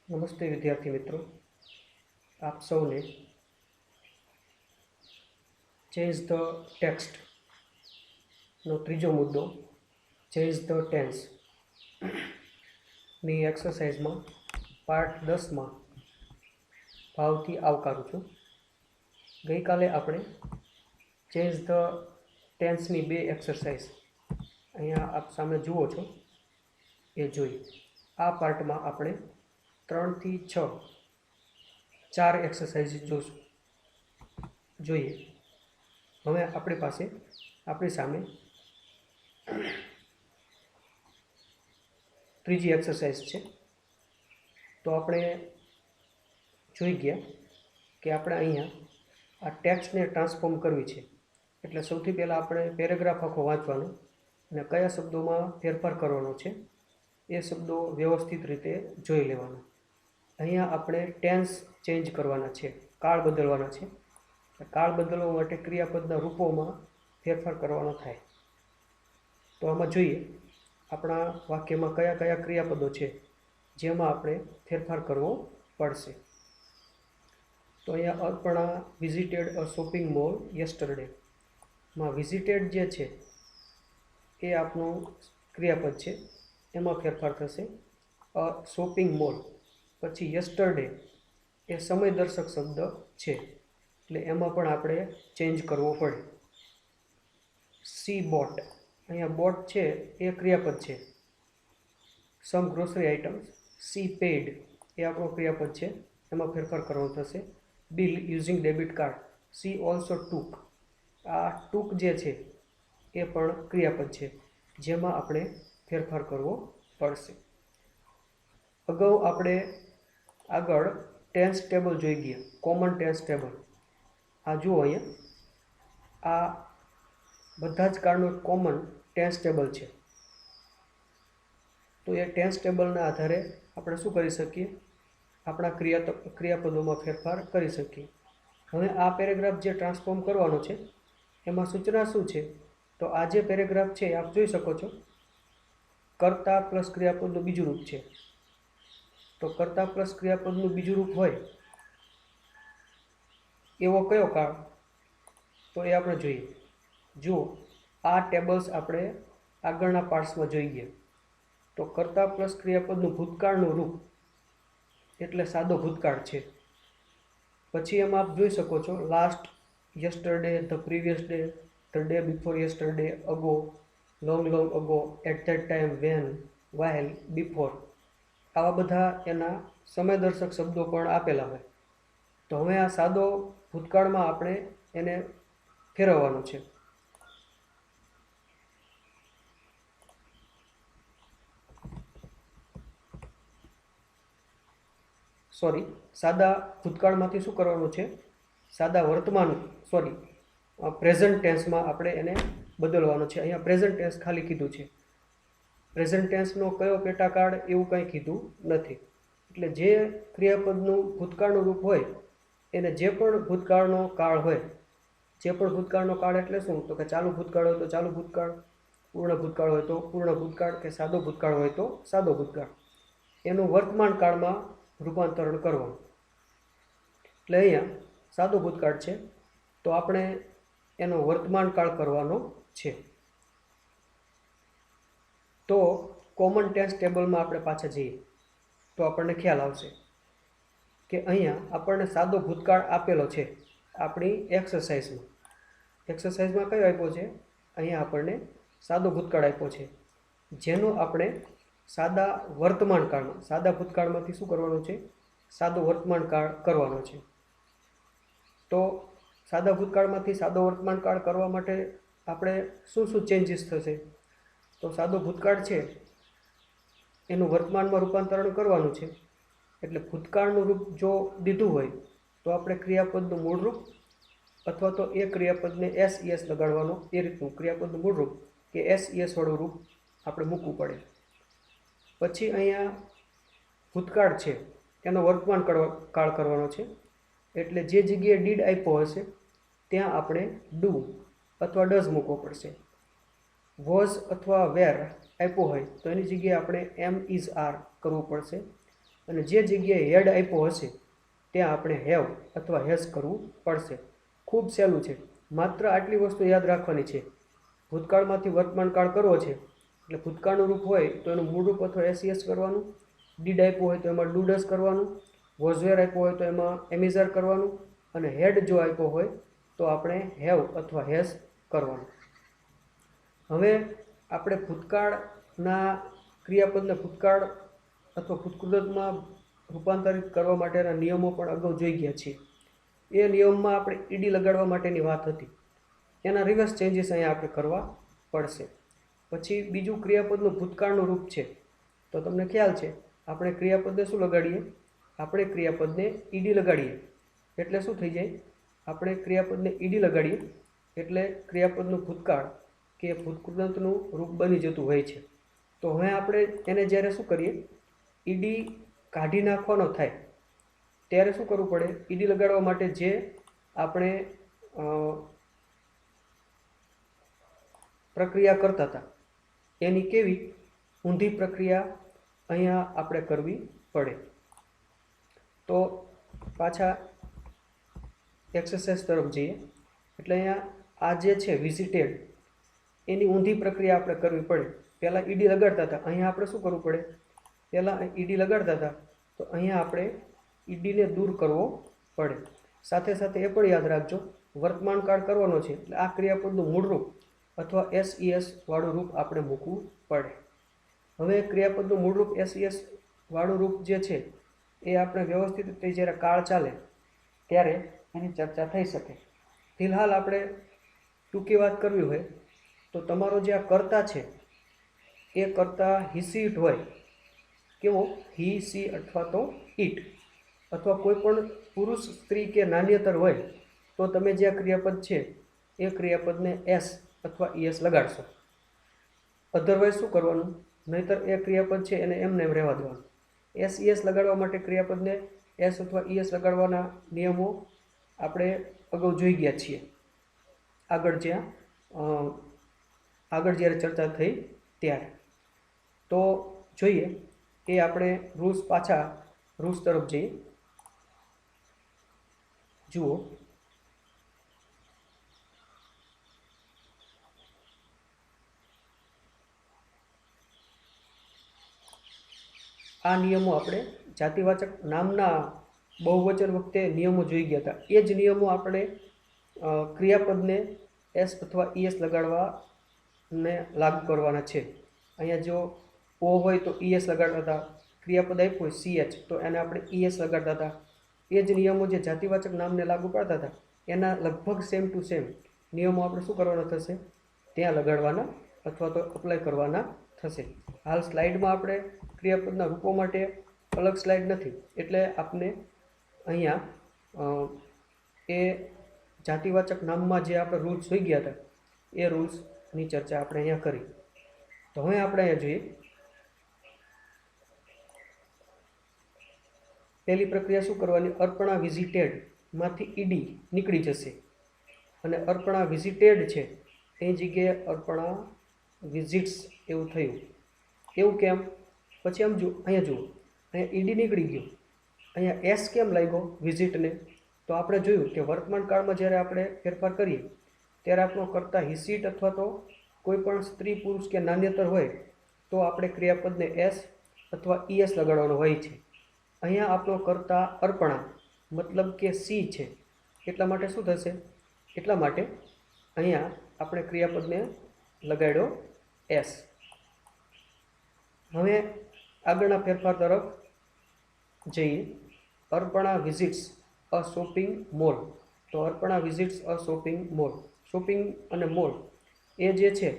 નમસ્તે વિદ્યાર્થી મિત્રો, આપ સૌને ચેન્જ ધ ટેક્સ્ટનો ત્રીજો મુદ્દો ચેન્જ ધ ટેન્સ ની એક્સરસાઇઝમાં પાર્ટ 10માં ભાવથી આવકારું છું. ગઈકાલે આપણે ચેન્જ ધ ટેન્સની બે એક્સરસાઇઝ અહીંયા આપ સામે જુઓ છો એ જોઈ. આ પાર્ટમાં આપણે 3 થી 6 4 એક્સરસાઇઝ જોઈએ. હવે આપણી સામે ત્રીજી એક્સરસાઇઝ છે. તો આપણે જોઈ ગયા કે આપણે અહીંયા આ ટેક્સ્ટને ટ્રાન્સફોર્મ કરવી છે. એટલે સૌથી પહેલાં આપણે પેરેગ્રાફ આખો વાંચવાનો અને કયા શબ્દોમાં ફેરફાર કરવાનો છે એ શબ્દો વ્યવસ્થિત રીતે જોઈ લેવાના. અહીંયા આપણે ટેન્સ ચેન્જ કરવાના છે, કાળ બદલવાના છે. કાળ બદલવા માટે ક્રિયાપદના રૂપોમાં ફેરફાર કરવાનો થાય. તો આમાં જોઈએ આપણા વાક્યમાં કયા કયા ક્રિયાપદો છે જેમાં આપણે ફેરફાર કરવો પડશે. તો અહીંયા Arpana visited a shopping mall yesterday માં વિઝિટેડ જે છે એ આપણું ક્રિયાપદ છે, એમાં ફેરફાર થશે. અ શોપિંગ મોલ પછી યસ્ટરડે એ સમયદર્શક શબ્દ છે એટલે એમાં પણ આપણે ચેન્જ કરવો પડે. સી બોટ, અહીંયા બોટ છે એ ક્રિયાપદ છે. Some grocery items, C paid એ આપણો ક્રિયાપદ છે, એમાં ફેરફાર કરવો થશે. Bill using debit card, C also took, આ ટૂક જે છે એ પણ ક્રિયાપદ છે જેમાં આપણે ફેરફાર કરવો પડશે. અગાઉ આપણે આગળ ટેન્સ ટેબલ જોઈ ગયા, કોમન ટેન્સ ટેબલ. આ જુઓ અહીંયા આ બધા જ કાળનું કોમન ટેન્સ ટેબલ છે. તો એ ટેન્સ ટેબલના આધારે આપણે શું કરી શકીએ, આપણા ક્રિયાપદોમાં ફેરફાર કરી શકીએ. હવે આ પેરેગ્રાફ જે ટ્રાન્સફોર્મ કરવાનો છે એમાં સૂચના શું છે, તો આ જે પેરેગ્રાફ છે આપ જોઈ શકો છો, કર્તા પ્લસ ક્રિયાપદનું બીજું રૂપ છે. તો કર્તા પ્લસ ક્રિયાપદનું બીજું રૂપ હોય એવો કયો કાળ, તો એ આપણે જોઈએ. જુઓ આ ટેબલ્સ આપણે આગળના પાર્ટ્સમાં જોઈ ગયા. તો કર્તા પ્લસ ક્રિયાપદનું ભૂતકાળનું રૂપ એટલે સાદો ભૂતકાળ છે. પછી એમાં આપ જોઈ શકો છો last, yesterday, the previous day, the day before yesterday, ago, long ago, at that time, when, while, before. આવા બધા એના સમયદર્શક શબ્દો પણ આપેલા હોય. તો હવે આ સાદો ભૂતકાળમાં આપણે એને ફેરવવાનો છે. સાદા ભૂતકાળમાંથી શું કરવાનું છે, સાદા પ્રેઝન્ટ ટેન્સમાં આપણે એને બદલવાનો છે. અહીંયા પ્રેઝન્ટ ટેન્સ ખાલી કીધું છે, પ્રેઝન્ટ ટેન્સનો કયો પેટાકાળ એવું કંઈ કીધું નથી. એટલે જે ક્રિયાપદનું ભૂતકાળનું રૂપ હોય એને જે પણ ભૂતકાળનો કાળ હોય, જે પણ ભૂતકાળનો કાળ એટલે શું, તો કે ચાલુ ભૂતકાળ હોય તો ચાલુ ભૂતકાળ, પૂર્ણ ભૂતકાળ હોય તો પૂર્ણ ભૂતકાળ, કે સાદો ભૂતકાળ હોય તો સાદો ભૂતકાળ, એનું વર્તમાન કાળમાં રૂપાંતરણ કરવાનું. એટલે અહીંયા સાદો ભૂતકાળ છે તો આપણે એનો વર્તમાન કાળ કરવાનો છે. તો કોમન ટેન્સ ટેબલમાં આપણે પાછા જઈએ તો આપણને ખ્યાલ આવશે કે અહીંયા આપણને સાદો ભૂતકાળ આપેલો છે આપણી એક્સરસાઇઝમાં. એક્સરસાઇઝમાં કયો આપ્યો છે, અહીંયા આપણને સાદો ભૂતકાળ આપ્યો છે જેનો આપણે સાદા વર્તમાન કાળમાં, સાદા ભૂતકાળમાંથી શું કરવાનું છે, સાદો વર્તમાન કાળ કરવાનો છે. તો સાદા ભૂતકાળમાંથી સાદો વર્તમાન કાળ કરવા માટે આપણે શું ચેન્જીસ થશે, તો સાદો ભૂતકાળ છે એનું વર્તમાનમાં રૂપાંતરણ કરવાનું છે. એટલે ભૂતકાળનું રૂપ જો દીધું હોય તો આપણે ક્રિયાપદનું મૂળ રૂપ અથવા તો એ ક્રિયાપદને SES લગાડવાનો, એ રીતનું ક્રિયાપદનું મૂળ રૂપ કે SES વાળું રૂપ આપણે મૂકવું પડે. પછી અહીંયા ભૂતકાળ છે એનો વર્તમાન કાળ કરવાનો છે. એટલે જે જગ્યાએ ડીડ આપ્યો હશે ત્યાં આપણે ડુ અથવા ડઝ મૂકવો પડશે. વોઝ અથવા વેર આપ્યો હોય તો એની જગ્યાએ આપણે એમ ઇઝ આર કરવું પડશે. અને જે જગ્યાએ હેડ આપ્યો હશે ત્યાં આપણે હેવ અથવા હેઝ કરવું પડશે. ખૂબ સહેલું છે, માત્ર આટલી વસ્તુ યાદ રાખવાની છે. ભૂતકાળમાંથી વર્તમાન કાળ કરવો છે એટલે ભૂતકાળનું રૂપ હોય તો એનું મૂળ રૂપ અથવા એસઈએસ કરવાનું, ડીડ આપ્યો હોય તો એમાં ડુડસ કરવાનું, વોઝવેર આપ્યો હોય તો એમાં એમિઝર કરવાનું, અને હેડ જો આપ્યો હોય તો આપણે હેવ અથવા હેઝ કરવાનું. હવે આપણે ભૂતકાળના ક્રિયાપદને ભૂતકાળ અથવા ભૂતકૃતમાં રૂપાંતરિત કરવા માટેના નિયમો પણ અગાઉ જોઈ ગયા છીએ. એ નિયમમાં આપણે ઈડી લગાડવા માટેની વાત હતી, એના રિવર્સ ચેન્જીસ અહીંયા આપણે કરવા પડશે. પછી બીજું ક્રિયાપદનું ભૂતકાળનું રૂપ છે. તો તમને ખ્યાલ છે આપણે ક્રિયાપદને શું લગાડીએ? આપણે ક્રિયાપદને ઈડી લગાડીએ એટલે શું થઈ જાય? આપણે ક્રિયાપદને ઈડી લગાડીએ એટલે ક્રિયાપદનું ભૂતકાળ કે ભૂતકૃતનું રૂપ બની જતું હોય છે. તો હવે આપણે એને જ્યારે શું કરીએ, ઈડી કાઢી નાખવાનો થાય ત્યારે શું કરવું પડે? ઈડી લગાડવા માટે જે આપણે પ્રક્રિયા કરતા હતા એની કેવી ઊંધી પ્રક્રિયા અહીંયા આપણે કરવી પડે. તો પાછા એક્સરસાઇઝ તરફ જઈએ. એટલે અહીંયા આ જે છે વિઝિટેડ એની ઊંધી પ્રક્રિયા આપણે કરવી પડે. પહેલાં ઈડી લગાડતા હતા, અહીંયા આપણે શું કરવું પડે? પહેલાં ઈડી લગાડતા હતા તો અહીંયા આપણે ઈડીને દૂર કરવો પડે. સાથે સાથે એ પણ યાદ રાખજો, વર્તમાન કાળ કરવાનો છે એટલે આ ક્રિયાપદનું મૂળ રૂપ અથવા એસઈએસ વાળું રૂપ આપણે મૂકવું પડે. હવે ક્રિયાપદનું મૂળ રૂપ એસઈએસ વાળું રૂપ જે છે એ આપણે વ્યવસ્થિત રીતે જ્યારે કાળ ચાલે ત્યારે એની ચર્ચા થઈ શકે. ફિલહાલ આપણે ટૂંકી વાત કરવી હોય તો તમારો જે આ કર્તા છે એ કર્તા હી સી ઇટ હોય, કેવો? હી સી અથવા તો ઇટ, અથવા કોઈ પણ પુરુષ સ્ત્રી કે નાન્યતર હોય તો તમે જે આ ક્રિયાપદ છે એ ક્રિયાપદને એસ અથવા ઈએસ લગાડશો. અધરવાઇઝ શું કરવાનું? નહીંતર એ ક્રિયાપદ છે એને એમને એમ રહેવા દેવાનું. એસ ઈએસ લગાડવા માટે ક્રિયાપદને એસ અથવા ઈએસ લગાડવાના નિયમો આપણે અગાઉ જોઈ ગયા છીએ, આગળ જ્યારે ચર્ચા થઈ ત્યારે. તો જોઈએ એ આપણે રૂલ્સ તરફ જઈએ. જુઓ, આ નિયમો આપણે જાતિવાચક નામના બહુવચન વખતે નિયમો જોઈ ગયા હતા. એ જ નિયમો આપણે ક્રિયાપદને એસ અથવા ઈએસ લગાડવાને લાગુ કરવાના છે. અહીંયા જો ઓ હોય તો ઈએસ લગાડતા હતા, ક્રિયાપદ આપ્યું હોય સીએચ તો એને આપણે ઈએસ લગાડતા હતા. એ જ નિયમો જે જાતિવાચક નામને લાગુ પાડતા હતા એના લગભગ સેમ ટુ સેમ નિયમો આપણે શું કરવાના થશે? ત્યાં લગાડવાના અથવા તો અપ્લાય કરવાના થશે. હાલ સ્લાઇડમાં આપણે ક્રિયાપદના રૂપો માટે અલગ સ્લાઇડ નથી એટલે આપને અહીંયા એ જાતિવાચક નામમાં જે આપણે રૂલ્સ જોઈ ગયા હતા એ રૂલ્સની ચર્ચા આપણે અહીંયા કરી. તો હવે આપણે અહીંયા જોઈએ, પહેલી પ્રક્રિયા શું કરવાની? અર્પણા વિઝિટેડ માંથી ઈડી નીકળી જશે અને અર્પણા વિઝિટેડ છે એ જગ્યાએ અર્પણા વિઝિટ્સ એવું થયું. એવું કેમ? પછી આમ અહીંયા જુઓ, અહીંયા ઈડી નીકળી ગયું, અહીંયા એસ કેમ લાગ્યો વિઝિટને? તો આપણે જોયું કે વર્તમાન કાળમાં જ્યારે આપણે ફેરફાર કરીએ ત્યારે આપણો કર્તા હિસીટ અથવા તો કોઈ પણ સ્ત્રી પુરુષ કે નાન્યતર હોય તો આપણે ક્રિયાપદને એસ અથવા ઈએસ લગાડવાનો હોય છે. અહીંયા આપણો કર્તા અર્પણા મતલબ કે સી છે એટલા માટે શું થશે? એટલા માટે અહીંયા આપણે ક્રિયાપદને લગાડ્યો એસ. હવે આગળના ફેરફાર તરફ જઈએ. અર્પણા વિઝિટ્સ અ શોપિંગ મોલ. તો અર્પણા વિઝિટ્સ અ શોપિંગ મોલ. શોપિંગ અને મોલ એ જે છે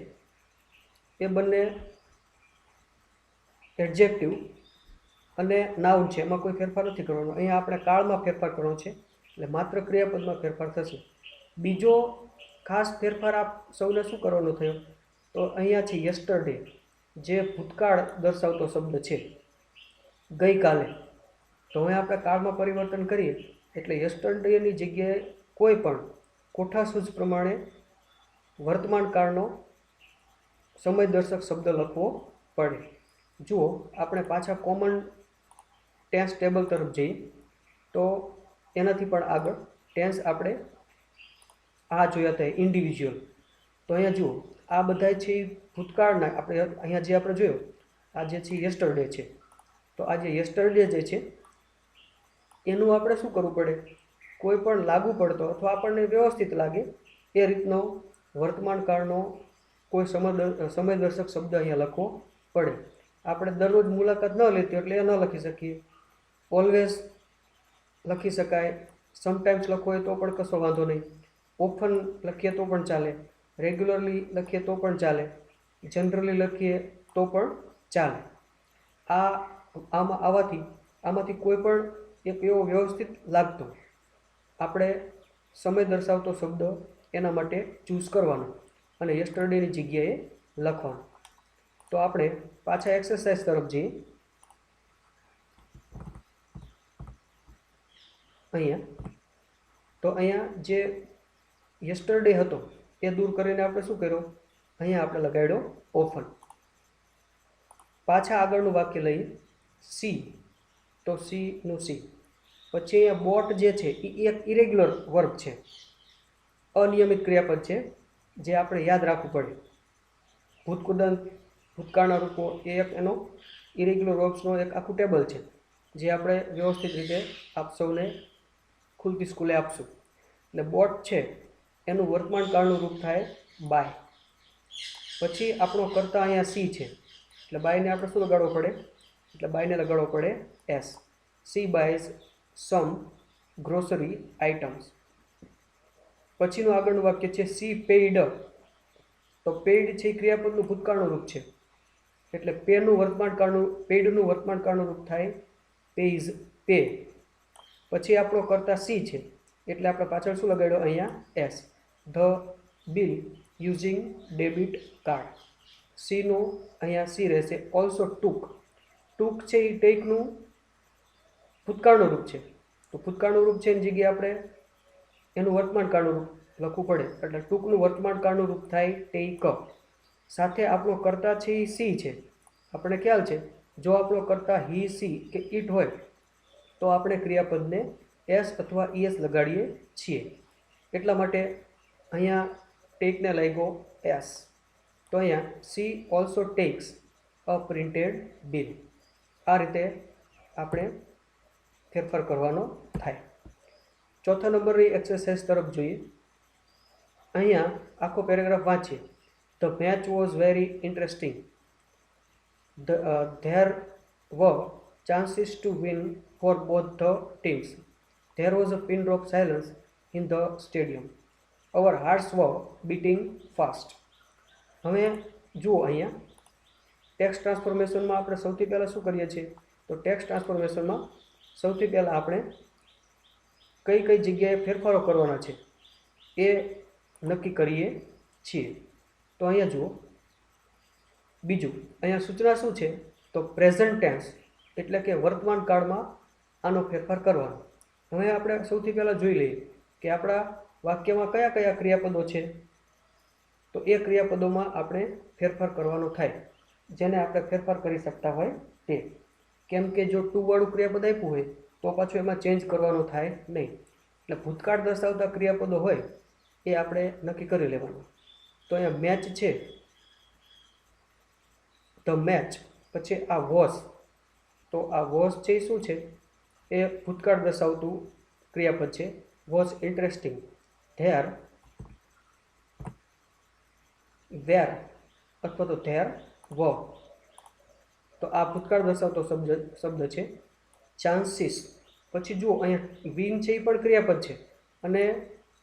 એ બંને એડજેક્ટિવ અને નાઉન છે, એમાં કોઈ ફેરફાર નથી કરવાનો. અહીંયા આપણે કાળમાં ફેરફાર કરવાનો છે એટલે માત્ર ક્રિયાપદમાં ફેરફાર થશે. બીજો ખાસ ફેરફાર આપ સૌને શું કરવાનો થયો? તો અહીંયા છે યસ્ટરડે, જે ભૂતકાળ દર્શાવતો શબ્દ છે, ગઈકાલે. તો હવે આપણે કાળમાં પરિવર્તન કરીએ એટલે યસ્ટરડેની જગ્યાએ કોઈ પણ કોઠાસૂઝ પ્રમાણે વર્તમાન કાળનો સમયદર્શક શબ્દ લખવો પડે. જુઓ, આપણે પાછા કોમન ટેન્સ ટેબલ તરફ જઈએ તો એનાથી પણ આગળ ટેન્સ આપણે આ જોયા હતા ઇન્ડિવિજ્યુઅલ. તો અહીંયા જુઓ આ બધા છે એ ભૂતકાળના, આપણે અહીંયા જે આપણે જોયો આ જે છે યસ્ટરડે છે. તો આ જે યસ્ટરડે જે છે એનું આપણે શું કરવું પડે, કોઈ પણ લાગુ પડતો અથવા આપણને વ્યવસ્થિત લાગે એ રીતનો વર્તમાન કાળનો કોઈ સમયદર્શક શબ્દ અહીંયા લખવો પડે. આપણે દરરોજ મુલાકાત ન લેતી એટલે એ ન લખી શકીએ. ઓલવેઝ લખી શકાય, સમટાઈમ્સ લખવો હોય તો પણ કશો વાંધો નહીં, ઓફન લખીએ તો પણ ચાલે, રેગ્યુલરલી લખીએ તો પણ ચાલે, જનરલી લખીએ તો પણ ચાલે. આમાંથી કોઈ પણ એક એવો વ્યવસ્થિત લાગતો આપણે સમય દર્શાવતો શબ્દ એના માટે ચૂઝ કરવાનો અને યસ્ટરડેની જગ્યાએ લખવાનો. તો આપણે પાછા એક્સરસાઇઝ તરફ જઈએ. અહીંયા જે યસ્ટરડે હતો એ દૂર કરીને આપણે શું કર્યું, અહીંયા આપણે લગાડ્યો ઓફન. પાછા આગળનું વાક્ય લઈએ સી, તો સીનું સી. પછી અહીંયા બોટ જે છે એ એક ઇરેગ્યુલર વર્બ છે, અનિયમિત ક્રિયાપદ છે જે આપણે યાદ રાખવું પડે. ભૂતકાળના રૂપો એ એક એનો ઇરેગ્યુલર વર્બ્સનો એક આખું ટેબલ છે જે આપણે વ્યવસ્થિત રીતે આપ સૌને ખુલતી સ્કૂલે આપશું. એટલે બોટ છે એનું વર્તમાન કાળનું રૂપ થાય બાય. પછી આપણો કર્તા અહીંયા સી છે એટલે બાયને આપણે શું લગાડવો પડે, એટલે બાયને લગાડવો પડે એસ. સી બાયઝ સમ ગ્રોસરી આઇટમ્સ. પછીનું આગળનું વાક્ય છે સી પેઇડ. તો પેઇડ છે એ ક્રિયાપદનું ભૂતકાળનું રૂપ છે એટલે પેઈડનું વર્તમાન કાળનું રૂપ થાય પેઇઝ, પે. પછી આપણો કર્તા સી છે એટલે આપણે પાછળ શું લગાડ્યો અહીંયા S. The bill using debit card. સીનું અહીંયા સી રહેશે. ઓલ્સો ટૂક. ટૂક છે એ ટેકનું ભૂતકાળનું રૂપ છે, તો ભૂતકાળનું રૂપ છે એની જગ્યાએ આપણે એનું વર્તમાન કાળનું રૂપ લખવું પડે એટલે ટૂંકનું વર્તમાન કાળનું રૂપ થાય ટેક. સાથે આપણો કર્તા છે એ સી છે. આપણે ખ્યાલ છે જો આપણો કર્તા હી, સી કે ઇટ હોય તો આપણે ક્રિયાપદને એસ અથવા ઈએસ લગાડીએ છીએ. એટલા માટે અહીંયા ટેકને લાગ્યો એસ. તો અહીંયા સી ઓલ્સો ટેક્સ અ પ્રિન્ટેડ બિલ. આ રીતે આપણે ફેરફાર કરવાનો થાય. ચોથા નંબરની એક્સરસાઇઝ તરફ જોઈએ. અહીંયા આખો પેરેગ્રાફ વાંચીએ. The match was very interesting. There were chances to win for both the teams. There was a pin drop silence in the stadium. Our hearts were beating fast. હવે જુઓ અહીંયા ટેક્સ્ટ ટ્રાન્સફોર્મેશનમાં આપણે સૌથી પહેલાં શું કરીએ છીએ, તો ટેક્સ્ટ ટ્રાન્સફોર્મેશનમાં સૌથી પહેલાં આપણે કઈ કઈ જગ્યાએ ફેરફારો કરવાના છે એ નક્કી કરીએ છીએ. તો અહીંયા જુઓ બીજું અહીંયા સૂચના શું છે, તો પ્રેઝન્ટ ટેન્સ એટલે કે વર્તમાન કાળમાં આનો ફેરફાર કરવાનો. હવે આપણે સૌથી પહેલાં જોઈ લઈએ કે આપણા વાક્યમાં કયા કયા ક્રિયાપદો છે. તો એ ક્રિયાપદોમાં આપણે ફેરફાર કરવાનો થાય જેને આપણે ફેરફાર કરી શકતા હોય તે. કેમ કે જો ટુ વાળું ક્રિયાપદ આપ્યું હોય તો પાછું એમાં ચેન્જ કરવાનું થાય નહીં. એટલે ભૂતકાળ દર્શાવતા ક્રિયાપદો હોય એ આપણે નક્કી કરી લેવાનું. તો અહીંયા મેચ છે, ધ મેચ. પછી આ વોઝ, તો આ વોઝ છે એ શું છે, એ ભૂતકાળ દર્શાવતું ક્રિયાપદ છે. Was interesting. ધેર, વેર અથવા તો ધેર વ, તો આ ભૂતકાળ દર્શાવતો શબ્દ છે. ચાન્સીસ. પછી જુઓ અહીંયા વિન છે એ પણ ક્રિયાપદ છે અને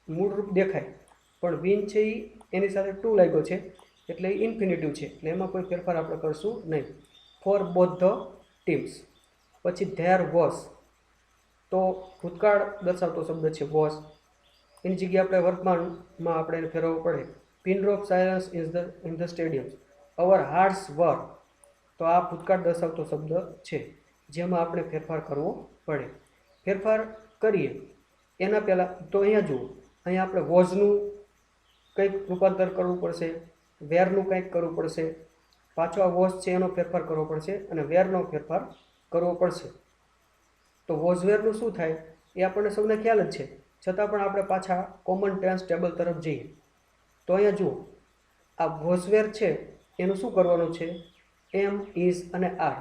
મૂળ રૂપ દેખાય, પણ વિન છે એ એની સાથે ટુ લાગ્યો છે એટલે એ ઇન્ફિનિટિવ છે એટલે એમાં કોઈ ફેરફાર આપણે કરશું નહીં. Four both the teams. પછી ધેર વોઝ, તો ભૂતકાળ દર્શાવતો શબ્દ છે વોઝ, એની જગ્યાએ આપણે વર્તમાનમાં આપણે એને ફેરવવું પડે. Pin drop silence in the stadium. Our hearts were, તો આ ભૂતકાળ દર્શાવતો શબ્દ છે જેમાં આપણે ફેરફાર કરવો પડે. ફેરફાર કરીએ એના પહેલાં તો અહીંયા જુઓ અહીંયા આપણે વોઝનું કંઈક રૂપાંતર કરવું પડશે, વેરનું કંઈક કરવું પડશે, પાછો આ વોઝ છે એનો ફેરફાર કરવો પડશે અને વેરનો ફેરફાર કરવો પડશે. તો વોઝ વેરનું શું થાય એ આપણને સૌને ખ્યાલ જ છે, છતાં પણ આપણે પાછા કોમન ટેન્સ ટેબલ તરફ જઈએ. તો અહીંયા જુઓ, આ વોઝ વેર છે એનું શું કરવાનું છે, એમ, ઇઝ અને આર.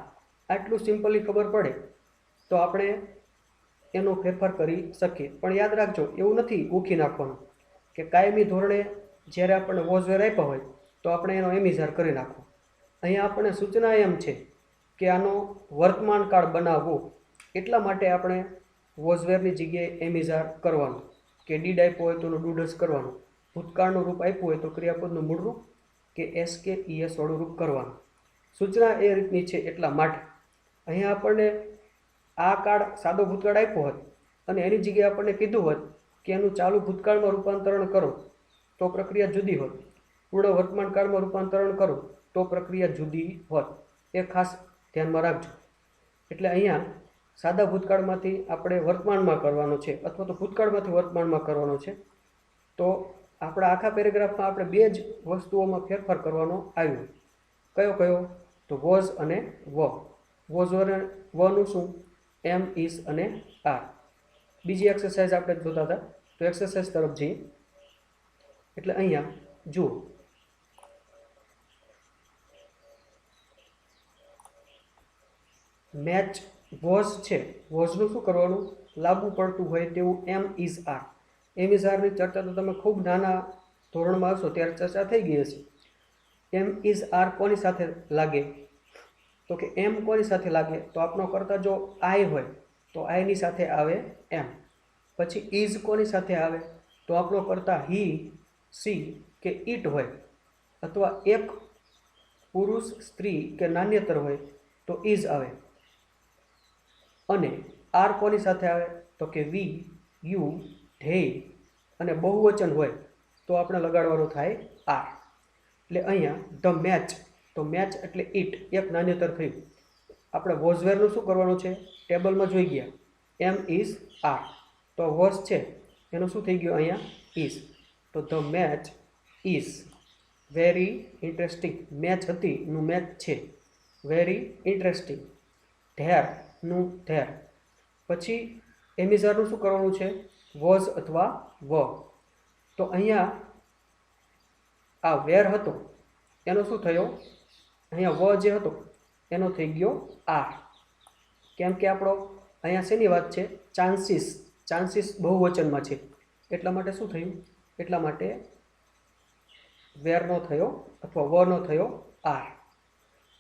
આટલું સિમ્પલી ખબર પડે તો આપણે એનો ફેરફાર કરી શકીએ. પણ યાદ રાખજો, એવું નથી ગોખી નાખવાનું કે કાયમી ધોરણે જ્યારે આપણને વોઝ વેર આપ્યા હોય તો આપણે એનો એમિઝાર કરી નાખવો. અહીંયા આપણને સૂચના એમ છે કે આનો વર્તમાન કાળ બનાવવો, એટલા માટે આપણે વોઝ વેરની જગ્યાએ એમિઝાર કરવાનું, કે ડીડ આપ્યો હોય તો એનું ડુડસ કરવાનું, ભૂતકાળનું રૂપ આપ્યું હોય તો ક્રિયાપદનું મૂળ રૂપ કે એસ કે ઈએસ વાળું રૂપ કરવાનું. સૂચના એ રીતની છે એટલા માટે. અહીંયા આપણને આ કાળ સાદો ભૂતકાળ આપ્યો હોત અને એની જગ્યાએ આપણને કીધું હોત કે એનું ચાલુ ભૂતકાળમાં રૂપાંતરણ કરો તો પ્રક્રિયા જુદી હોત, પૂર્ણ વર્તમાન કાળમાં રૂપાંતરણ કરો તો પ્રક્રિયા જુદી હોત. એ ખાસ ધ્યાનમાં રાખજો. એટલે અહીંયા સાદા ભૂતકાળમાંથી આપણે વર્તમાનમાં કરવાનો છે અથવા તો ભૂતકાળમાંથી વર્તમાનમાં કરવાનો છે. તો આપણા આખા પેરેગ્રાફમાં આપણે બે જ વસ્તુઓમાં ફેરફાર કરવાનો આવ્યો. કયો કયો? તો વોઝ અને વ. વોઝ અને વનું શું? એમ, ઇઝ અને આર. બીજી એક્સરસાઇઝ આપણે જોતા હતા, તો એક્સરસાઇઝ તરફ જઈએ. એટલે અહીંયા જુઓ, મેચ વોઝ છે, વોઝનું શું કરવાનું? લાગુ પડતું હોય તેવું એમ, ઇઝ, આર. એમ, ઇઝ, આરની ચર્ચા તો તમે ખૂબ નાના ધોરણમાં આવશો ત્યારે ચર્ચા થઈ ગઈ હશે. એમ, ઇઝ, આર કોની સાથે લાગે? તો કે એમ કોની સાથે લાગે? તો આપણો કરતા જો આઈ હોય તો આઈની સાથે આવે એમ. પછી ઇઝ કોની સાથે આવે? તો આપણો કરતા હી, સી કે ઇટ હોય, અથવા એક પુરુષ, સ્ત્રી કે નાન્યતર હોય તો ઇઝ આવે. અને આર કોની સાથે આવે? તો કે વી, યુ, ધેય અને બહુવચન હોય તો આપણે લગાડવાનું થાય આર. એટલે અહીંયા ધ મેચ, તો મેચ એટલે ઇટ, એક નાન્યતર થયું. આપણે વોઝ વેરનું શું કરવાનું છે? ટેબલમાં જોઈ ગયા એમ, ઇઝ, આર. તો વોઝ છે એનું શું થઈ ગયું અહીંયા? ઇઝ. તો the match is very interesting. Match હતી નું મેચ છે, વેરી ઇન્ટરેસ્ટિંગ. ધેર નું ધેર. પછી એમિઝારનું શું કરવાનું છે? વોઝ અથવા વ. તો અહીંયા આ વેર હતો એનો શું થયો? અહીંયા વ જે હતો એનો થઈ ગયો આર. કેમ કે આપણો અહીંયા શેની વાત છે? ચાન્સીસ. ચાન્સીસ બહુવચનમાં છે એટલા માટે શું થયું? એટલા માટે વેરનો થયો અથવા વનો થયો આર.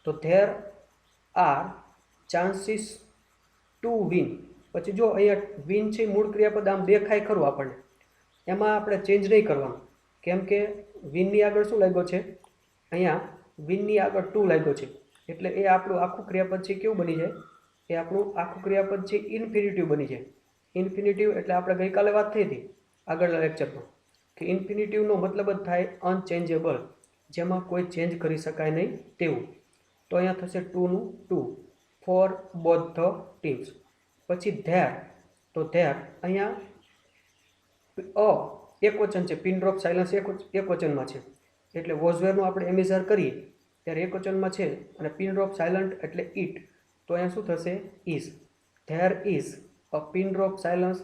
તો there are chances to win. પછી જો અહીંયા વિન છે મૂળ ક્રિયાપદ આમ દેખાય ખરું આપણને, એમાં આપણે ચેન્જ નહીં કરવાનું. કેમ કે વિનની આગળ શું લાગ્યો છે? અહીંયા વિનની આગળ ટુ લાગ્યો છે, એટલે એ આપણું આખું ક્રિયાપદ છે કેવું બની જાય? એ આપણું આખું ક્રિયાપદ છે ઇન્ફિનિટિવ બની જાય. ઇન્ફિનિટિવ એટલે આપણે ગઈકાલે વાત થઈ હતી આગળના લેક્ચરમાં કે ઇન્ફિનિટિવનો મતલબ જ થાય અનચેન્જેબલ, જેમાં કોઈ ચેન્જ કરી શકાય નહીં તેવું. તો અહીંયા થશે ટુનું two, for both the teams. પછી ધેર, તો ધેર અહીંયા એક વચન છે, પિન ડ્રોપ સાયલન્સ એક વચનમાં છે, એટલે વોઝવેરનું આપણે એમિઝાર કરીએ ત્યારે એક વચનમાં છે અને પિન ડ્રોપ સાયલન્ટ એટલે ઇટ. તો અહીંયા શું થશે? Is. There is a pin drop silence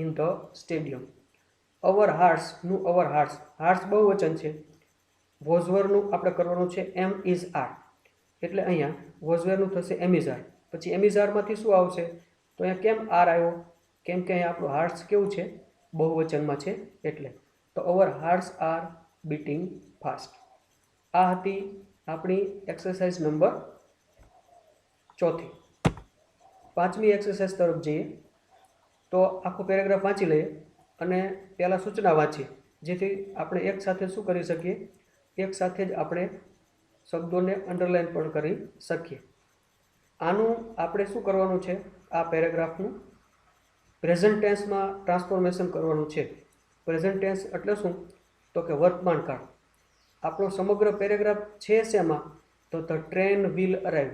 in the stadium. Our હાર્ટ્સનું અવર હાર્ટ્સ, હાર્ટ્સ બહુ વચન છે, વોઝવેરનું આપણે કરવાનું છે એમ, ઇઝ, આર. એટલે અહીંયા વોઝવેરનું થશે એમિઝાર. પછી એમિઝારમાંથી શું આવશે? તો અહીંયા કેમ આર આવ્યો? કેમ કે અહીંયા આપણું હાર્ટ્સ કેવું છે? બહુવચનમાં છે એટલે. તો અવર હાર્ટ્સ આર બીટિંગ ફાસ્ટ. આ હતી આપણી એક્સરસાઇઝ નંબર 4. 5મી એક્સરસાઇઝ તરફ જઈએ. તો આખો પેરેગ્રાફ વાંચી લઈએ અને પહેલાં સૂચના વાંચીએ, જેથી આપણે એક સાથે શું કરી શકીએ? એક સાથે જ આપણે શબ્દોને અંડરલાઇન પણ કરી શકીએ. આનું આપણે શું કરવાનું છે? આ પેરેગ્રાફનું પ્રેઝન્ટ ટેન્સમાં ટ્રાન્સફોર્મેશન કરવાનું છે. પ્રેઝન્ટ ટેન્સ એટલે શું? તો કે વર્તમાન કાળ. આપણો સમગ્ર પેરેગ્રાફ છે શેમાં? તો the train will arrive.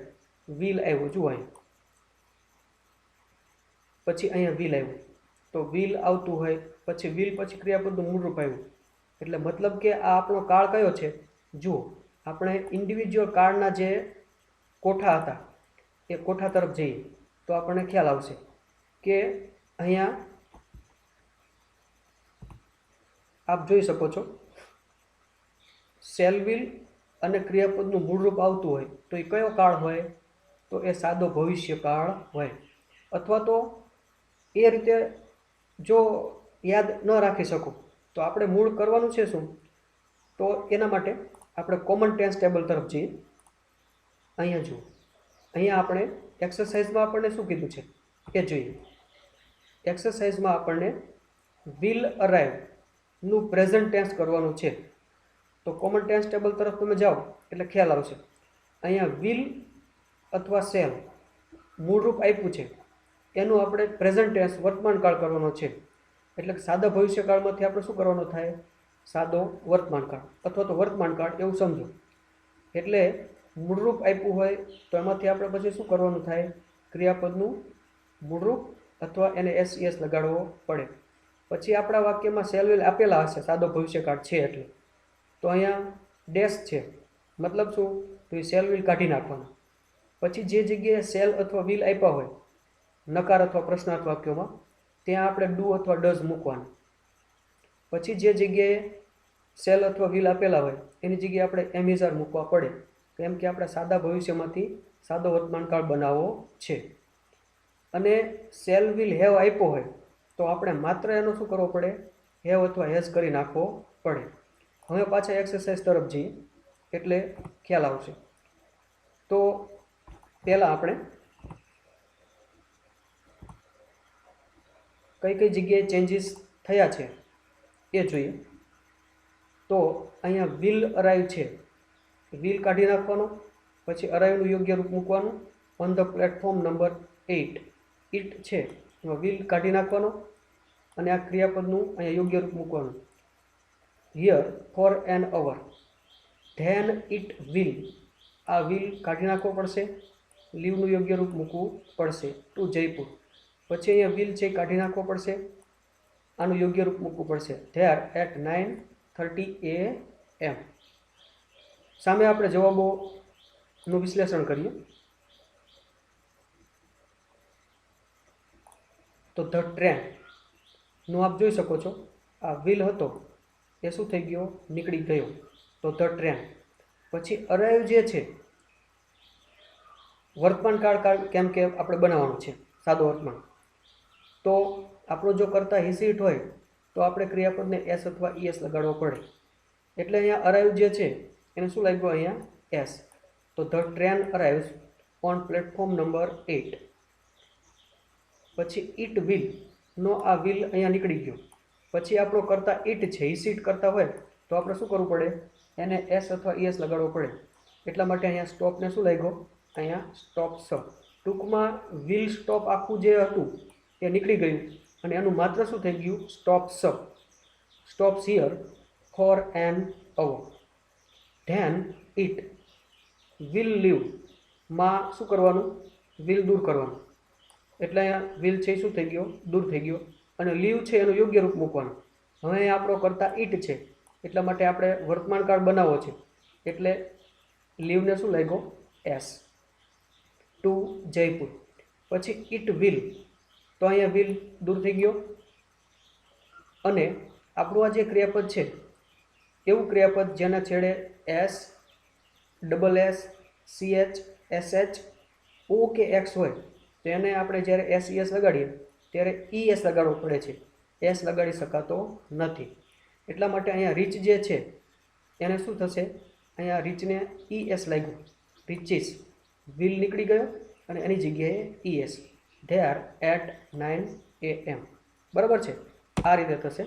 Will આવ્યો, જુઓ અહીં, પછી અહીંયા વિલ આવ્યું. તો વિલ આવતું હોય પછી વિલ પછી ક્રિયાપદનું મૂળરૂપ આવ્યું. એટલે મતલબ કે આ આપણો કાળ કયો છે? જુઓ, આપણે ઇન્ડિવિજ્યુઅલ કાળના જે કોઠા હતા એ કોઠા તરફ જઈએ તો આપણને ખ્યાલ આવશે કે અહીંયા આપ જોઈ શકો છો શેલ વિલ અને ક્રિયાપદનું મૂળરૂપ આવતું હોય તો એ કયો કાળ હોય? તો એ સાદો ભવિષ્યકાળ હોય. અથવા તો એ રીતે જો યાદ ન રાખી શકો તો આપણે મૂળ કરવાનું છે શું? તો એના માટે આપણે કોમન ટેન્સ ટેબલ તરફ જઈએ. અહીંયા જુઓ, અહીંયા આપણે એક્સરસાઇઝમાં આપણને શું કીધું છે એ જોઈએ. એક્સરસાઇઝમાં આપણને વિલ અરાઇવનું પ્રેઝન્ટ ટેન્સ કરવાનું છે. તો કોમન ટેન્સ ટેબલ તરફ તમે જાઓ એટલે ખ્યાલ આવશે. અહીંયા વિલ અથવા શેલ મૂળરૂપ આપ્યું છે, એનું આપણે પ્રેઝન્ટ ટેન્સ વર્તમાનકાળ કરવાનો છે. એટલે કે સાદા ભવિષ્યકાળમાંથી આપણે શું કરવાનો થાય? સાદો વર્તમાનકાળ અથવા તો વર્તમાનકાળ એવું સમજો. એટલે મૂળરૂપ આપ્યું હોય તો એમાંથી આપણે પછી શું કરવાનું થાય? ક્રિયાપદનું મૂળરૂપ અથવા એને એસ લગાડવો પડે. પછી આપણા વાક્યમાં સેલ વિલ આપેલા હશે, સાદો ભવિષ્યકાળ છે એટલે. તો અહીંયા ડેશ છે, મતલબ શું? તો એ સેલ વિલ કાઢી નાખવાનો. પછી જે જગ્યાએ સેલ અથવા વિલ આપ્યા હોય નકાર અથવા પ્રશ્નાર્થ વાક્યોમાં, ત્યાં આપણે ડુ અથવા ડઝ મૂકવાનું. પછી જે જગ્યાએ સેલ અથવા વિલ આપેલા હોય એની જગ્યાએ આપણે એમ ઇઝ આર મૂકવા પડે, કેમ કે આપણે સાદા ભવિષ્યમાંથી સાદો વર્તમાનકાળ બનાવવો છે. અને સેલ વિલ હેવ આપ્યો હોય તો આપણે માત્ર એનો શું કરવો પડે? હેવ અથવા હેઝ કરી નાખવો પડે. હવે પાછા એક્સરસાઇઝ તરફ જઈએ એટલે ખ્યાલ આવશે. તો પહેલાં આપણે કઈ કઈ જગ્યાએ ચેન્જીસ થયા છે એ જોઈએ. તો અહીંયા વિલ અરાઇવ છે, વિલ કાઢી નાખવાનો. પછી અરાઇવનું યોગ્ય રૂપ મૂકવાનું. On the platform number 8 it છે, એમાં વિલ કાઢી નાખવાનો અને આ ક્રિયાપદનું અહીંયા યોગ્ય રૂપ મૂકવાનું. Here for an hour, then it will, આ વિલ કાઢી નાખવો પડશે. લીવનું યોગ્ય રૂપ મૂકવું પડશે. ટુ જયપુર, પછી અહીંયા વિલ છે કાઢી નાખવો પડશે, આનું યોગ્ય રૂપ મૂકવું પડશે. There at 9:30 AM. સામે આપણે જવાબોનું વિશ્લેષણ કરીએ. તો ધ ટ્રેનનું આપ જોઈ શકો છો, આ વિલ હતો એ શું થઈ ગયો? નીકળી ગયો. તો ધ ટ્રેન. પછી અરાઇવ જે છે વર્તમાનકાળ, કેમ કે આપણે બનાવવાનું છે સાદો વર્તમાન. તો આપણો જો કરતા હિસીટ હોય તો આપણે ક્રિયાપદને એસ અથવા ઈએસ લગાડવો પડે. એટલે અહીંયા અરાઇવ જે છે એને શું લાગ્યું? અહીંયા એસ. તો the train arrives on platform number 8. પછી ઇટ વિલ નો આ વિલ અહીંયા નીકળી ગયો. પછી આપણો કરતા ઇટ છે, હિસીટ કરતા હોય તો આપણે શું કરવું પડે? એને એસ અથવા ઈએસ લગાડવો પડે. એટલા માટે અહીંયા સ્ટોપને શું લાગ્યો? અહીંયા સ્ટોપ સ. ટૂંકમાં વિલ સ્ટોપ આખું જે હતું એ નીકળી ગયું અને એનું માત્ર શું થઈ ગયું? સ્ટોપ સ. Stops here for an hour. Then it will leave, માં શું કરવાનું? વિલ દૂર કરવાનું. એટલે અહીંયા વિલ છે શું થઈ ગયો? દૂર થઈ ગયો. અને લીવ છે એનું યોગ્ય રૂપ મૂકવાનું. હવે આપણો કરતા ઇટ છે એટલા માટે આપણે વર્તમાનકાળ બનાવવો છે. એટલે લીવને શું લાગ્યો? એસ. ટુ જયપુર. પછી ઇટ વિલ, તો અહીંયા વિલ દૂર થઈ ગયો. અને આપણું આ જે ક્રિયાપદ છે એવું ક્રિયાપદ જેના છેડે S, double S, CH, SH, O કે એક્સ હોય તો એને આપણે જ્યારે SES લગાડીએ ત્યારે ES લગાડવો પડે છે. એસ લગાડી શકાતો નથી. એટલા માટે અહીંયા રીચ જે છે એને શું થશે? અહીંયા રીચને ES લાગ્યું, રીચીસ. વિલ નીકળી ગયો અને એની જગ્યાએ ES. There at 9 AM. બરાબર છે? આ રીતે થશે.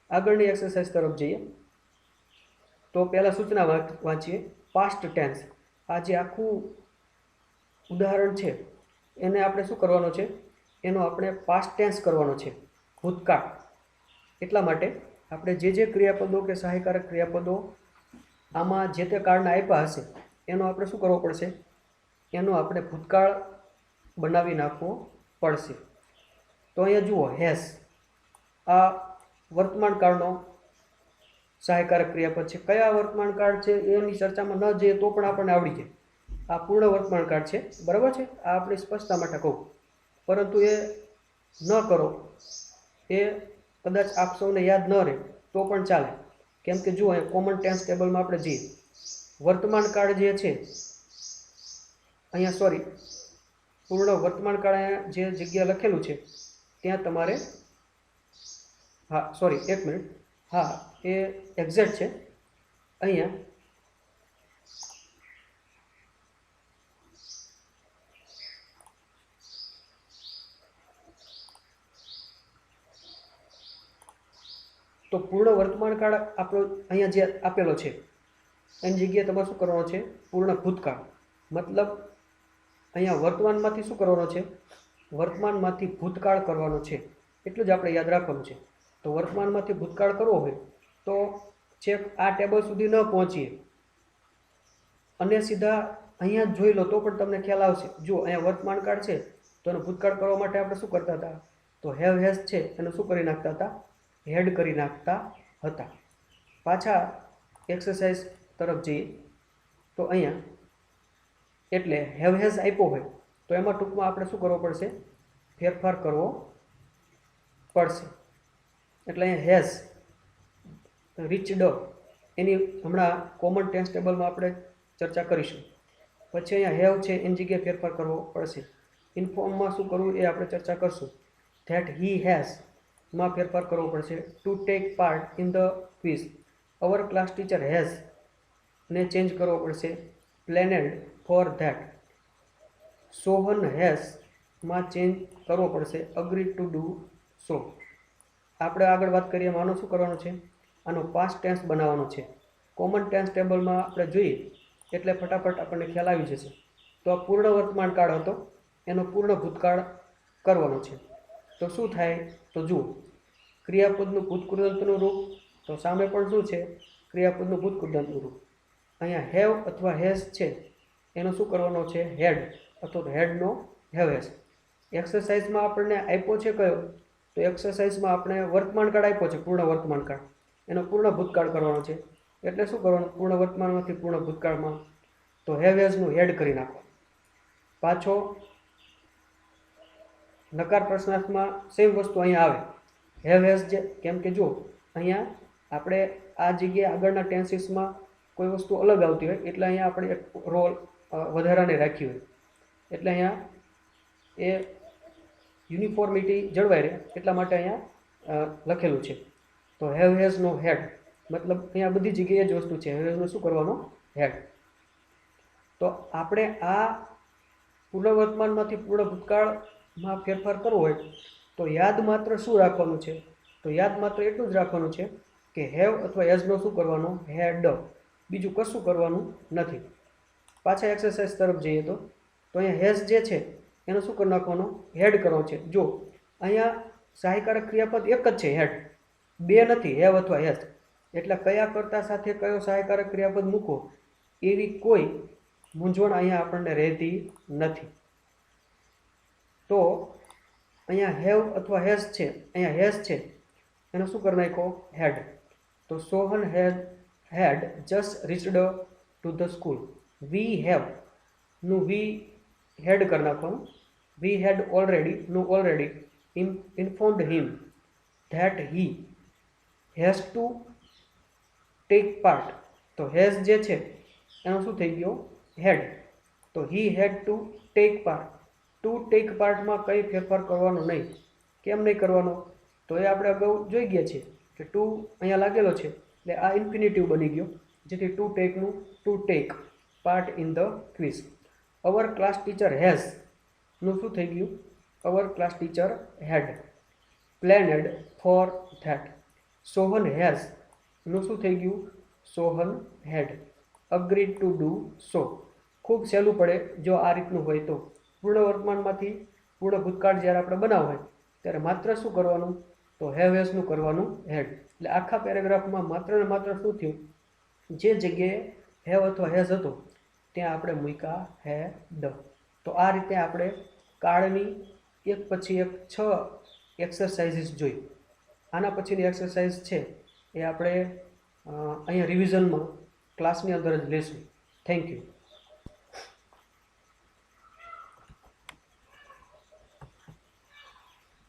આગળની એક્સરસાઇઝ તરફ જઈએ. તો પહેલાં સૂચના વાંચીએ. પાસ્ટ ટેન્સ, આ જે આખું ઉદાહરણ છે એને આપણે શું કરવાનો છે? એનો આપણે પાસ્ટ ટેન્સ કરવાનો છે, ભૂતકાળ. એટલા માટે આપણે જે ક્રિયાપદો કે સહાયકારક ક્રિયાપદો આમાં જે તે કાળના આપ્યા હશે એનો આપણે શું કરવો પડશે? એનો આપણે ભૂતકાળ બનાવી નાખવો પડશે. તો અહીંયા જુઓ, હેઝ, આ વર્તમાન કાળનો સહાયકારક ક્રિયાપદ છે. કયા વર્તમાન કાળ છે એની ચર્ચામાં ન જઈએ તો પણ આપણને આવડી જાય. આ પૂર્ણ વર્તમાન કાળ છે, બરાબર છે? આ આપણી સ્પષ્ટતા માટે કહું, પરંતુ એ ન કરો એ કદાચ આપ સૌને યાદ ન રહે તો પણ ચાલે, કેમ કે જુઓ અહીંયા કોમન ટેન્સ ટેબલમાં આપણે જઈએ, વર્તમાન કાળ જે છે અહીંયા પૂર્ણ વર્તમાન કાળ જે જગ્યા લખેલું છે ત્યાં તમારે એક મિનિટ, એ એક્ઝેક્ટ છે. અહીંયા તો પૂર્ણ વર્તમાન કાળ આપણો અહીંયા જે આપેલો છે એની જગ્યાએ તમારે શું કરવાનો છે? પૂર્ણ ભૂતકાળ. મતલબ અહીંયા વર્તમાનમાંથી શું કરવાનો છે? વર્તમાનમાંથી ભૂતકાળ કરવાનો છે. એટલું જ આપણે યાદ રાખવાનું છે. તો વર્તમાનમાંથી ભૂતકાળ કરવો હોય તો છેક આ ટેબલ સુધી ન પહોંચીએ અને સીધા અહીંયા જોઈ લો તો પણ તમને ખ્યાલ આવશે. જો અહીંયા વર્તમાન કાળ છે તો એનો ભૂતકાળ કરવા માટે આપણે શું કરતા હતા? તો હેવ હેઝ છે એનું શું કરી નાખતા હતા? હેડ કરી નાખતા હતા. પાછા એક્સરસાઇઝ તરફ જઈએ તો અહીંયા એટલે હેવ હેઝ આપ્યો હોય તો એમાં ટૂંકમાં આપણે શું કરવો પડશે? ફેરફાર કરવો પડશે. એટલે અહીંયા હેઝ રીચડ એની હમણાં કોમન ટેન્સ ટેબલમાં આપણે ચર્ચા કરીશું. પછી અહીંયા હેવ છે એની જગ્યાએ ફેરફાર કરવો પડશે. ઇન્ફોર્મમાં શું કરવું એ આપણે ચર્ચા કરશું. ધેટ હી હેઝ માં ફેરફાર કરવો પડશે. To take part in the quiz, our class teacher has ને ચેન્જ કરવો પડશે. Planned for that, Sohan has માં ચેન્જ કરવો પડશે. Agree to do so. આપણે આગળ વાત કરીએ આનો શું કરવાનું છે? આનો પાસ્ટ ટેન્સ બનાવવાનો છે. કોમન ટેન્સ ટેબલમાં આપણે જોઈએ એટલે ફટાફટ આપણને ખ્યાલ આવી જશે. તો આ પૂર્ણ વર્તમાન કાળ હતો, એનો પૂર્ણ ભૂતકાળ કરવાનો છે. તો શું થાય? તો જુઓ, ક્રિયાપદનું ભૂતકૃદંતનું રૂપ, તો સામે પણ શું છે? ક્રિયાપદનું ભૂતકૃદંતનું રૂપ. અહીંયા હેવ અથવા હેઝ છે એનો શું કરવાનો છે? હેડ અથવા તો હેડનો હેવ હેઝ. એક્સરસાઇઝમાં આપણને આપ્યો છે કયો? તો એક્સરસાઇઝમાં આપણે વર્તમાન કાળ આપ્યો છે, પૂર્ણ વર્તમાન કાળ. એનો પૂર્ણ ભૂતકાળ કરવાનો છે. એટલે શું કરવાનું? પૂર્ણ વર્તમાનમાંથી પૂર્ણ ભૂતકાળમાં તો હેવ હેઝનું હેડ કરી નાખો. પાછો નકાર પ્રશ્નાર્થમાં સેમ વસ્તુ અહીંયા આવે. હેવ હેઝ જે, કેમ કે જો અહીંયા આપણે આ જગ્યાએ આગળના ટેન્સીસમાં કોઈ વસ્તુ અલગ આવતી હોય એટલે અહીંયા આપણે એક રોલ વધારાને રાખી હોય એટલે અહીંયા એ યુનિફોર્મિટી જળવાઈ રહે એટલા માટે અહીંયા લખેલું છે. તો હેવ હેઝનો હેડ મતલબ અહીંયા બધી જગ્યાએ જ વસ્તુ છે. હેવ હેઝનો શું કરવાનો? હેડ. તો આપણે આ પૂર્ણ વર્તમાનમાંથી પૂર્ણ ભૂતકાળમાં ફેરફાર કરવો હોય તો યાદ માત્ર શું રાખવાનું છે? તો યાદ માત્ર એટલું જ રાખવાનું છે કે હેવ અથવા હેઝનો શું કરવાનો? હેડ. બીજું કશું કરવાનું નથી. પાછા એક્સરસાઇઝ તરફ જઈએ તો અહીંયા હેઝ જે છે એનો શું કરી નાખવાનો? હેડ કરવાનો છે. જો અહીંયા સહાયકારક ક્રિયાપદ એક જ છે, હેડ. બે નથી, હેવ અથવા હેઝ. એટલે કયા કર્તા સાથે કયો સહાયકારક ક્રિયાપદ મૂકો એવી કોઈ મૂંઝવણ અહીંયા આપણને રહેતી નથી. તો અહીંયા હેવ અથવા હેઝ છે, અહીંયા હેઝ છે એનો શું કરી નાખ્યો? હેડ. તો Sohan had just reached to the school. We have નું વી હેડ કરી નાખવાનું. વી હેડ ઓલરેડી નું already informed him that he has to take part. તો હેઝ જે છે એનો શું થઈ ગયો? હેડ. તો he had to take part. To take પાર્ટમાં કંઈ ફેરફાર કરવાનો નહીં. કેમ નહીં કરવાનો? તો એ આપણે અગાઉ જોઈ ગયા છે કે ટુ અહીંયા લાગેલો છે એટલે આ ઇન્ફિનિટિવ બની ગયો, જેથી ટુ ટેકનું to take part in the quiz. Our class teacher has નું શું થઈ ગયું? Our class teacher had planned for that. Sohan has નું શું થઈ ગયું? Sohan had agreed to do so. ખૂબ સહેલું પડે જો આ રીતનું હોય તો. પૂર્ણ વર્તમાનમાંથી પૂર્ણ ભૂતકાળ જ્યારે આપણે બનાવવું હોય ત્યારે માત્ર શું કરવાનું? તો હેવ હેઝનું કરવાનું હેડ. એટલે આખા પેરેગ્રાફમાં માત્ર ને માત્ર શું થયું? જે જગ્યાએ હેવ અથવા હેઝ હતો ત્યાં આપણે મૂક્યા હેડ. તો આ રીતે આપણે કાળની એક પછી એક 6 એક્સરસાઇઝીસ જોઈ. આના પછીની એક્સરસાઇઝ છે એ આપણે અહીંયા રિવિઝનમાં ક્લાસની અંદર જ લેશું. Thank you.